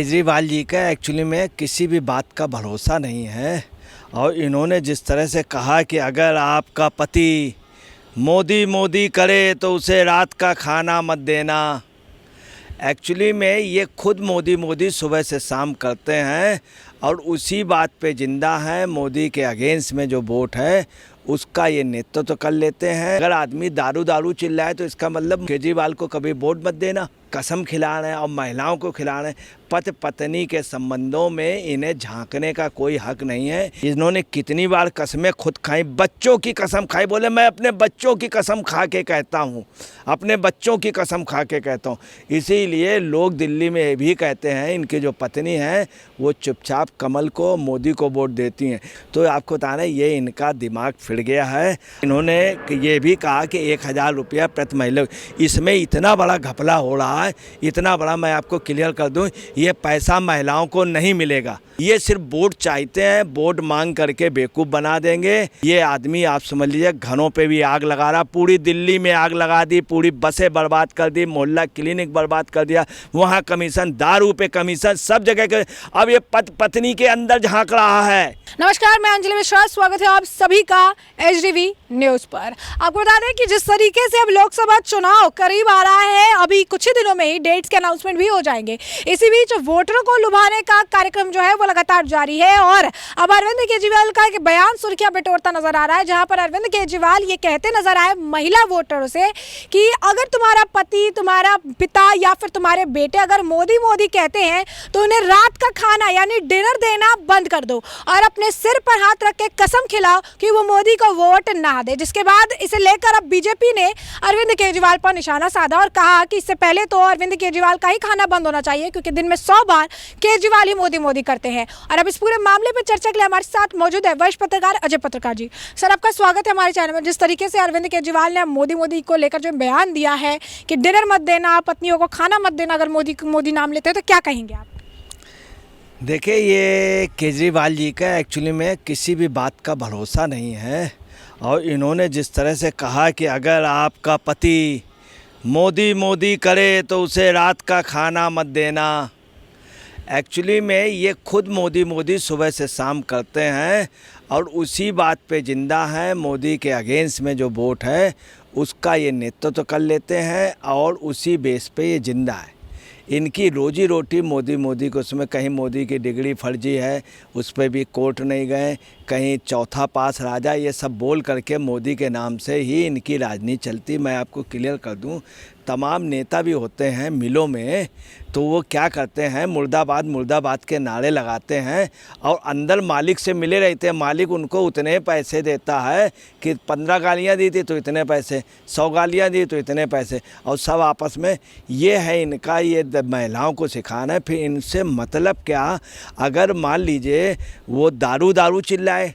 केजरीवाल जी का एक्चुअली में किसी भी बात का भरोसा नहीं है। और इन्होंने जिस तरह से कहा कि अगर आपका पति मोदी मोदी करे तो उसे रात का खाना मत देना। एक्चुअली में ये खुद मोदी मोदी सुबह से शाम करते हैं और उसी बात पे जिंदा हैं। मोदी के अगेंस्ट में जो वोट है उसका ये नेतृत्व तो कर लेते हैं। अगर आदमी दारू दारू चिल्लाए तो इसका मतलब केजरीवाल को कभी वोट मत देना। कसम खिला रहे हैं और महिलाओं को खिला रहे हैं। पति पत्नी के संबंधों में इन्हें झांकने का कोई हक नहीं है। इन्होंने कितनी बार कसमें खुद खाई, बच्चों की कसम खाई। बोले मैं अपने बच्चों की कसम खा के कहता हूँ, अपने बच्चों की कसम खा के कहता हूँ। इसीलिए लोग दिल्ली में ये भी कहते हैं इनकी जो पत्नी है वो चुपचाप कमल को, मोदी को वोट देती हैं। तो आपको बता रहे ये इनका दिमाग फिर गया है। इन्होंने ये भी कहा कि 1000 रुपया प्रति महिला। इसमें इतना बड़ा घपला हो रहा है, इतना बड़ा। मैं आपको क्लियर कर दूं, ये पैसा महिलाओं को नहीं मिलेगा। ये सिर्फ वोट चाहते हैं, वोट मांग करके बेवकूफ़ बना देंगे। ये आदमी आप समझ लीजिए घरों पे भी आग लगा रहा, पूरी दिल्ली में आग लगा दी, पूरी बसें बर्बाद कर दी, मोहल्ला क्लिनिक बर्बाद कर दिया। वहाँ कमीशन, दारू पे कमीशन, सब जगह के। अब ये पत्नी के अंदर झांक रहा है। नमस्कार, मैं अंजलि मिश्रा, स्वागत है आप सभी का एचडीवी न्यूज पर। आपको बता दें कि जिस तरीके से अब लोकसभा चुनाव करीब आ रहा है, अभी कुछ ही दिनों में ही डेट्स के अनाउंसमेंट भी हो जाएंगे। इसी बीच वोटरों को लुभाने का कार्यक्रम जो है वो लगातार जारी है और अब अरविंद केजरीवाल का एक बयान सुर्खियां बटोरता नजर आ रहा है, जहां पर अरविंद केजरीवाल ये कहते नजर आए महिला वोटरों से कि अगर तुम्हारा पति, तुम्हारा पिता या फिर तुम्हारे बेटे अगर मोदी मोदी कहते हैं तो उन्हें रात का खाना यानी डिनर देना बंद कर दो और अपने सिर पर हाथ रख के कसम खिलाओ कि वो मोदी को वोट ना दे। जिसके बाद इसे लेकर अब बीजेपी ने अरविंद केजरीवाल पर निशाना साधा और कहा कि इससे पहले तो अरविंद केजरीवाल का ही खाना बंद होना चाहिए, क्योंकि दिन में 100 बार केजरीवाल ही मोदी मोदी करते हैं। और अब इस पूरे मामले पर चर्चा के लिए हमारे साथ मौजूद है वरिष्ठ पत्रकार अजय पत्रकार जी। सर, आपका स्वागत है हमारे चैनल में। जिस तरीके से अरविंद केजरीवाल ने मोदी मोदी को लेकर जो बयान दिया है कि डिनर मत देना, पत्नियों को खाना मत देना अगर मोदी नाम लेते हैं, तो क्या कहेंगे आप? देखिए, ये केजरीवाल जी का एक्चुअली में किसी भी बात का भरोसा नहीं है। और इन्होंने जिस तरह से कहा कि अगर आपका पति मोदी मोदी करे तो उसे रात का खाना मत देना। एक्चुअली में ये खुद मोदी मोदी सुबह से शाम करते हैं और उसी बात पे जिंदा हैं। मोदी के अगेंस्ट में जो वोट है उसका ये नेतृत्व तो कर लेते हैं और उसी बेस पे ये जिंदा है। इनकी रोजी रोटी मोदी मोदी को, उसमें कहीं मोदी की डिग्री फर्जी है उस पर भी कोर्ट नहीं गए, कहीं चौथा पास राजा, ये सब बोल करके मोदी के नाम से ही इनकी राजनीति चलती। मैं आपको क्लियर कर दूं, तमाम नेता भी होते हैं मिलों में, तो वो क्या करते हैं, मुर्दाबाद मुर्दाबाद के नारे लगाते हैं और अंदर मालिक से मिले रहते हैं। मालिक उनको उतने पैसे देता है कि 15 गालियाँ दी थी तो इतने पैसे, 100 गालियाँ दी तो इतने पैसे, और सब आपस में। ये है इनका, ये महिलाओं को सिखाना है। फिर इनसे मतलब क्या? अगर मान लीजिए वो दारू दारू चिल्लाए,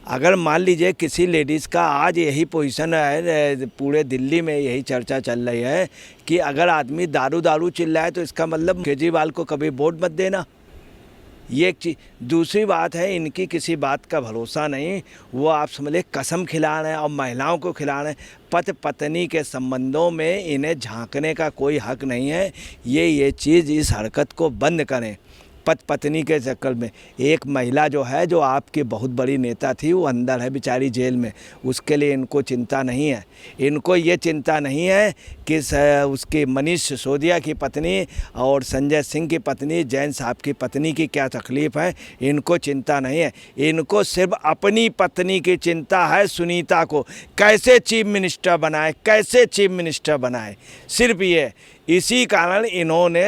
अगर मान लीजिए किसी लेडीज़ का आज यही पोजीशन है, पूरे दिल्ली में यही चर्चा चल रही है कि अगर आदमी दारू दारू चिल्लाए तो इसका मतलब केजरीवाल को कभी वोट मत देना। ये एक चीज़। दूसरी बात है, इनकी किसी बात का भरोसा नहीं। वो आप समझिए कसम खिला रहे हैं और महिलाओं को खिला रहे हैं। पति पत्नी के संबंधों में इन्हें झांकने का कोई हक नहीं है। ये चीज़, इस हरकत को बंद करें। पति पत्नी के चक्कर में एक महिला जो है, जो आपकी बहुत बड़ी नेता थी, वो अंदर है बेचारी जेल में, उसके लिए इनको चिंता नहीं है। इनको ये चिंता नहीं है कि उसकी मनीष सिसोदिया की पत्नी और संजय सिंह की पत्नी, जैन साहब की पत्नी की क्या तकलीफ़ है, इनको चिंता नहीं है। इनको सिर्फ अपनी पत्नी की चिंता है, सुनीता को कैसे चीफ मिनिस्टर बनाए, कैसे चीफ मिनिस्टर बनाए, सिर्फ ये। इसी कारण इन्होंने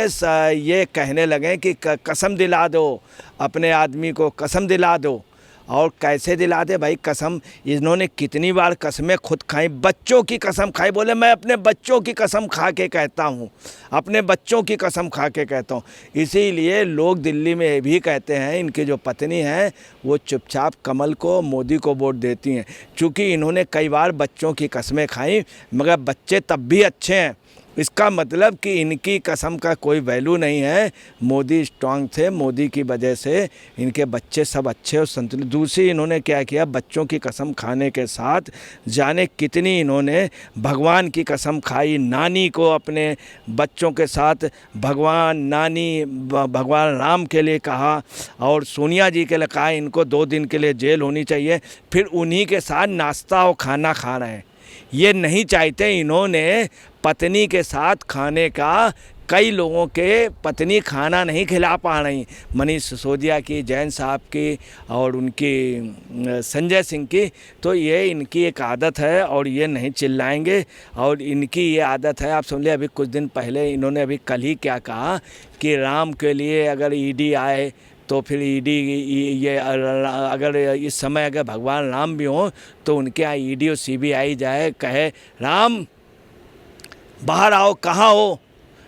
ये कहने लगे कि कसम दिला दो, अपने आदमी को कसम दिला दो। और कैसे दिला दे भाई कसम? इन्होंने कितनी बार कसमें खुद खाई, बच्चों की कसम खाई। बोले मैं अपने बच्चों की कसम खा के कहता हूँ, अपने बच्चों की कसम खा के कहता हूँ। इसीलिए लोग दिल्ली में ये भी कहते हैं इनकी जो पत्नी है वो चुपचाप कमल को, मोदी को वोट देती हैं। चूँकि इन्होंने कई बार बच्चों की कसमें खाई, मगर बच्चे तब भी अच्छे हैं। इसका मतलब कि इनकी कसम का कोई वैल्यू नहीं है। मोदी स्ट्रांग थे, मोदी की वजह से इनके बच्चे सब अच्छे और संतुलित। दूसरी इन्होंने क्या किया, बच्चों की कसम खाने के साथ जाने कितनी इन्होंने भगवान की कसम खाई। नानी को अपने बच्चों के साथ भगवान, नानी, भगवान राम के लिए कहा और सोनिया जी के लिए कहा इनको 2 दिन के लिए जेल होनी चाहिए। फिर उन्हीं के साथ नाश्ता और खाना खा रहे हैं। ये नहीं चाहते इन्होंने पत्नी के साथ खाने का। कई लोगों के पत्नी खाना नहीं खिला पा रही, मनीष सिसोदिया की, जैन साहब की और उनकी संजय सिंह की। तो ये इनकी एक आदत है और ये नहीं चिल्लाएंगे और इनकी ये आदत है। आप समझ लीजिए, अभी कुछ दिन पहले इन्होंने अभी कल ही क्या कहा कि राम के लिए अगर ईडी आए तो फिर ईडी, ये अगर इस समय अगर भगवान राम भी हों तो उनके यहाँ ईडी और सीबीआई जाए, कहे राम बाहर आओ, कहाँ हो,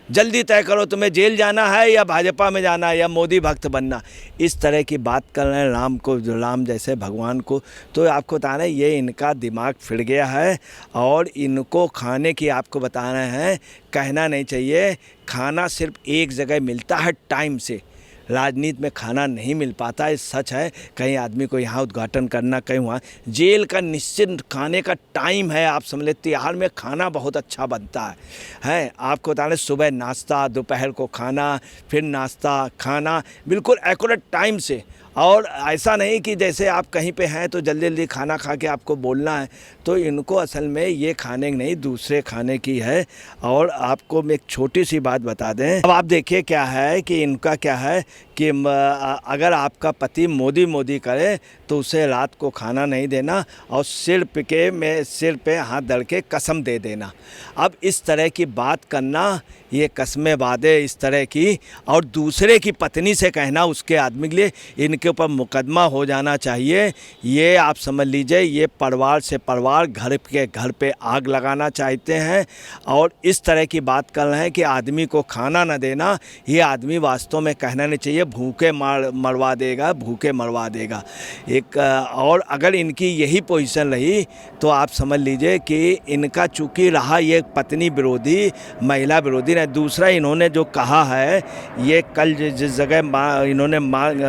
जल्दी तय करो तुम्हें जेल जाना है या भाजपा में जाना है या मोदी भक्त बनना। इस तरह की बात कर रहे हैं राम को, जो राम जैसे भगवान को। तो आपको बता रहे हैं ये इनका दिमाग फिर गया है और इनको खाने की आपको बता रहे हैं, कहना नहीं चाहिए। खाना सिर्फ एक जगह मिलता है टाइम से, राजनीति में खाना नहीं मिल पाता, ये सच है। कहीं आदमी को यहाँ उद्घाटन करना, कहीं वहाँ। जेल का निश्चित खाने का टाइम है। आप समझ लेते, तिहाड़ में खाना बहुत अच्छा बनता है। आपको बता दें, सुबह नाश्ता, दोपहर को खाना, फिर नाश्ता, खाना, बिल्कुल एक्यूरेट टाइम से। और ऐसा नहीं कि जैसे आप कहीं पे हैं तो जल्दी जल्दी खाना खा के आपको बोलना है। तो इनको असल में ये खाने नहीं, दूसरे खाने की है। और आपको मैं एक छोटी सी बात बता दें, अब आप देखिए क्या है कि इनका क्या है कि अगर आपका पति मोदी करे तो उसे रात को खाना नहीं देना और सिर पे हाथ धर के कसम दे देना। अब इस तरह की बात करना, ये कस्में वादे इस तरह की, और दूसरे की पत्नी से कहना उसके आदमी के लिए, इनके ऊपर मुकदमा हो जाना चाहिए। ये आप समझ लीजिए, ये परिवार से परिवार, घर पे आग लगाना चाहते हैं और इस तरह की बात कर रहे हैं कि आदमी को खाना न देना। ये आदमी वास्तव में कहना नहीं चाहिए, भूखे मरवा देगा। एक और अगर इनकी यही पोजीशन रही तो आप समझ लीजिए कि इनका चूँकि रहा ये पत्नी विरोधी, महिला विरोधी। दूसरा इन्होंने जो कहा है, ये कल जिस जगह इन्होंने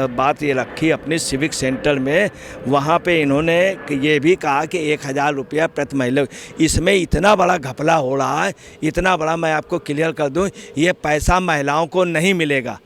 बात ये रखी अपनी सिविक सेंटर में, वहाँ पे इन्होंने ये भी कहा कि 1000 रुपया प्रति महिला। इसमें इतना बड़ा घपला हो रहा है, इतना बड़ा, मैं आपको क्लियर कर दूं, ये पैसा महिलाओं को नहीं मिलेगा।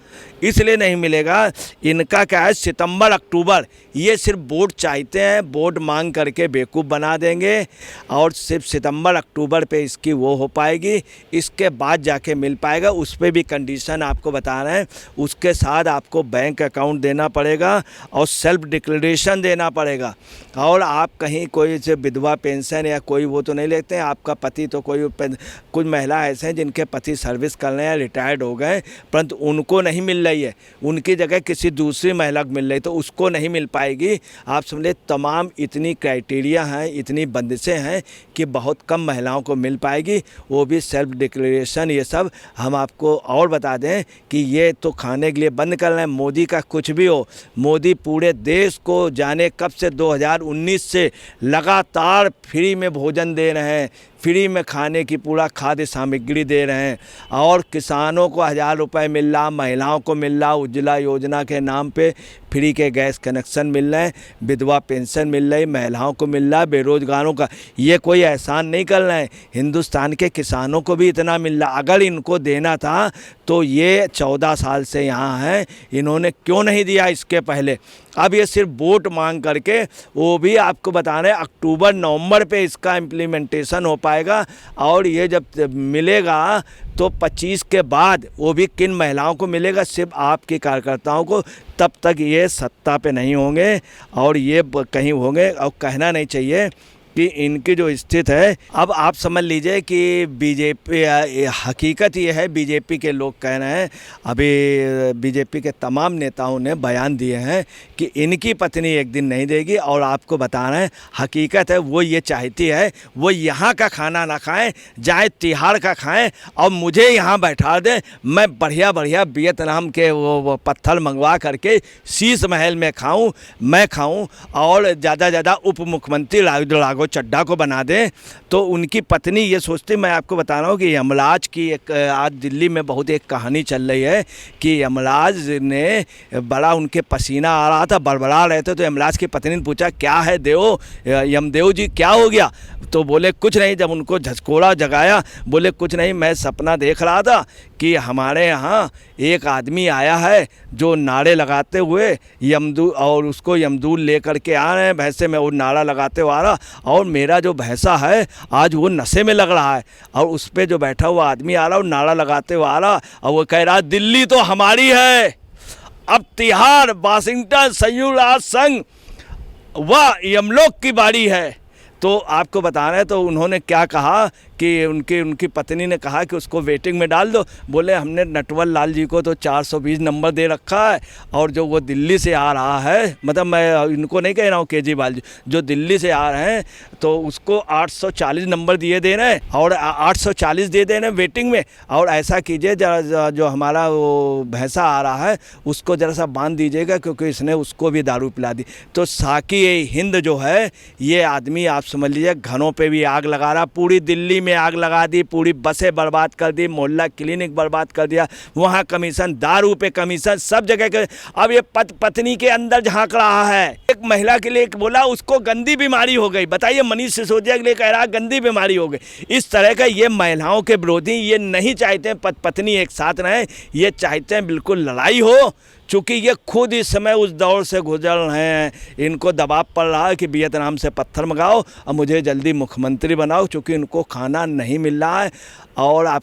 इसलिए नहीं मिलेगा, इनका क्या है, सितंबर अक्टूबर ये सिर्फ वोट चाहते हैं, वोट मांग करके बेवकूफ़ बना देंगे और सिर्फ सितंबर अक्टूबर पे इसकी वो हो पाएगी। इसके बाद जाके मिल पाएगा। उस पर भी कंडीशन आपको बता रहे हैं, उसके साथ आपको बैंक अकाउंट देना पड़ेगा और सेल्फ डिक्लेरेशन देना पड़ेगा। और आप कहीं कोई से विधवा पेंशन या कोई वो तो नहीं लेते हैं। आपका पति तो कुछ महिला ऐसे हैं जिनके पति सर्विस कर रहे हैं, रिटायर्ड हो गए, परंतु उनको नहीं मिल रही है, उनकी जगह किसी दूसरी महिला को मिल रही, तो उसको नहीं मिल पाएगी। आप समझे, तमाम इतनी क्राइटेरिया हैं, इतनी बंदिशें हैं कि बहुत कम महिलाओं को मिल पाएगी, वो भी सेल्फ डिक्लेरेशन। ये सब हम आपको और बता दें कि ये तो खाने के लिए बंद कर रहे हैं। मोदी का कुछ भी हो, मोदी पूरे देश को जाने कब से 2019 से लगातार फ्री में भोजन दे रहे हैं, फ्री में खाने की पूरा खाद्य सामग्री दे रहे हैं और किसानों को 1000 रुपये मिल रहा, महिलाओं को मिल रहा, उज्ज्वला योजना के नाम पे फ्री के गैस कनेक्शन मिल रहे हैं, विधवा पेंशन मिल रही, महिलाओं को मिल रहा है, बेरोजगारों का। ये कोई एहसान नहीं कर रहे हैं, हिंदुस्तान के किसानों को भी इतना मिल रहा। अगर इनको देना था तो ये 14 साल से यहाँ हैं, इन्होंने क्यों नहीं दिया इसके पहले। अब ये सिर्फ वोट मांग करके, वो भी आपको बता रहे हैं अक्टूबर नवंबर पे इसका इम्प्लीमेंटेशन हो पाएगा और ये जब मिलेगा तो 25 के बाद वो भी किन महिलाओं को मिलेगा, सिर्फ आपके कार्यकर्ताओं को। तब तक ये सत्ता पे नहीं होंगे और ये कहीं होंगे। और कहना नहीं चाहिए कि इनकी जो स्थिति है, अब आप समझ लीजिए कि बीजेपी, हकीकत ये है, बीजेपी के लोग कह रहे हैं, अभी बीजेपी के तमाम नेताओं ने बयान दिए हैं कि इनकी पत्नी एक दिन नहीं देगी। और आपको बता रहे हैं हकीकत है, वो ये चाहती है वो यहाँ का खाना ना खाएं, जाए तिहाड़ का खाएं और मुझे यहाँ बैठा दें, मैं बढ़िया बढ़िया वियतनाम के वो पत्थर मंगवा करके शीश महल में मैं खाऊं और ज़्यादा उप मुख्यमंत्री राघव चड्ढा को बना दें, तो उनकी पत्नी ये सोचती, मैं आपको बता रहा हूँ कि यमराज की एक आज दिल्ली में बहुत एक कहानी चल रही है कि यमराज ने बड़ा उनके पसीना आ रहा था, बड़बड़ा रहे थे, तो यमराज की पत्नी ने पूछा क्या है देव, यमदेव जी क्या हो गया? तो बोले कुछ नहीं। जब उनको झचकोड़ा जगाया, बोले कुछ नहीं, मैं सपना देख रहा था कि हमारे यहाँ एक आदमी आया है जो नारे लगाते हुए यमदूत, और उसको यमदूत लेकर के आ रहे हैं भैंसे में, वो नारा लगाते हुए आ रहा, और मेरा जो भैंसा है आज वो नशे में लग रहा है, और उस पर जो बैठा हुआ आदमी आ रहा, वो नारा लगाते हुए आ रहा, और वो कह रहा दिल्ली तो हमारी है, अब तिहाड़, वाशिंगटन, संयुक्त राष्ट्र संघ व यमलोक की बारी है। तो आपको बता रहे हैं, तो उन्होंने क्या कहा कि उनकी पत्नी ने कहा कि उसको वेटिंग में डाल दो। बोले हमने नटवर लाल जी को तो 420 नंबर दे रखा है, और जो वो दिल्ली से आ रहा है, मतलब मैं इनको नहीं कह रहा हूँ केजरीवाल जी, जो दिल्ली से आ रहे हैं तो उसको 840 नंबर दिए दे रहे हैं, और 840 दे दे रहे हैं वेटिंग में। और ऐसा कीजिए जरा जो हमारा वो भैंसा आ रहा है उसको ज़रा सा बांध दीजिएगा, क्योंकि इसने उसको भी दारू पिला दी। तो साकी हिंद जो है, ये आदमी आप समझ लीजिए घरों पे भी आग लगा रहा, पूरी दिल्ली में आग लगा दी, पूरी बसें बर्बाद कर दी, मोहल्ला क्लिनिक बर्बाद कर दिया, वहाँ कमीशन, दारू पे कमीशन, सब जगह के। अब ये पत्नी के अंदर झांक रहा है। एक महिला के लिए बोला उसको गंदी बीमारी हो गई, बताइए, मनीष सिसोदिया के लिए कह रहा गंदी बीमारी हो गई। इस तरह का ये महिलाओं के विरोधी, ये नहीं चाहते हैं पत्नी एक साथ रहें, ये चाहते हैं बिल्कुल लड़ाई हो, चूँकि ये खुद इस समय उस दौर से गुजर रहे हैं। इनको दबाव पड़ रहा है कि वियतनाम से पत्थर मंगाओ और मुझे जल्दी मुख्यमंत्री बनाओ, चूँकि इनको खाना नहीं मिल रहा है, और आप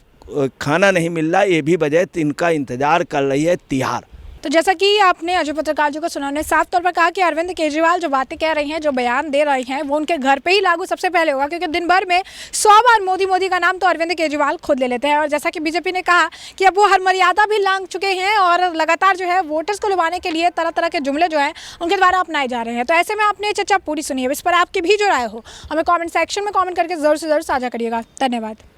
खाना नहीं मिल रहा है, ये भी वजह इनका इंतज़ार कर रही है तिहाड़। तो जैसा कि आपने अजय पत्रकार जी को सुना, उन्होंने साफ तौर पर कहा कि अरविंद केजरीवाल जो बातें कह रही हैं, जो बयान दे रही हैं, वो उनके घर पे ही लागू सबसे पहले होगा, क्योंकि दिन भर में 100 बार मोदी मोदी का नाम तो अरविंद केजरीवाल खुद ले लेते हैं। और जैसा कि बीजेपी ने कहा कि अब वो हर मर्यादा भी लांघ चुके हैं, और लगातार जो है वोटर्स को लुभाने के लिए तरह तरह के जुमले जो हैं उनके द्वारा अपनाए जा रहे हैं। तो ऐसे में आपने चर्चा पूरी सुनी है, इस पर आपकी भी जो राय हो हमें कॉमेंट सेक्शन में कॉमेंट करके ज़रूर से ज़रूर साझा करिएगा। धन्यवाद।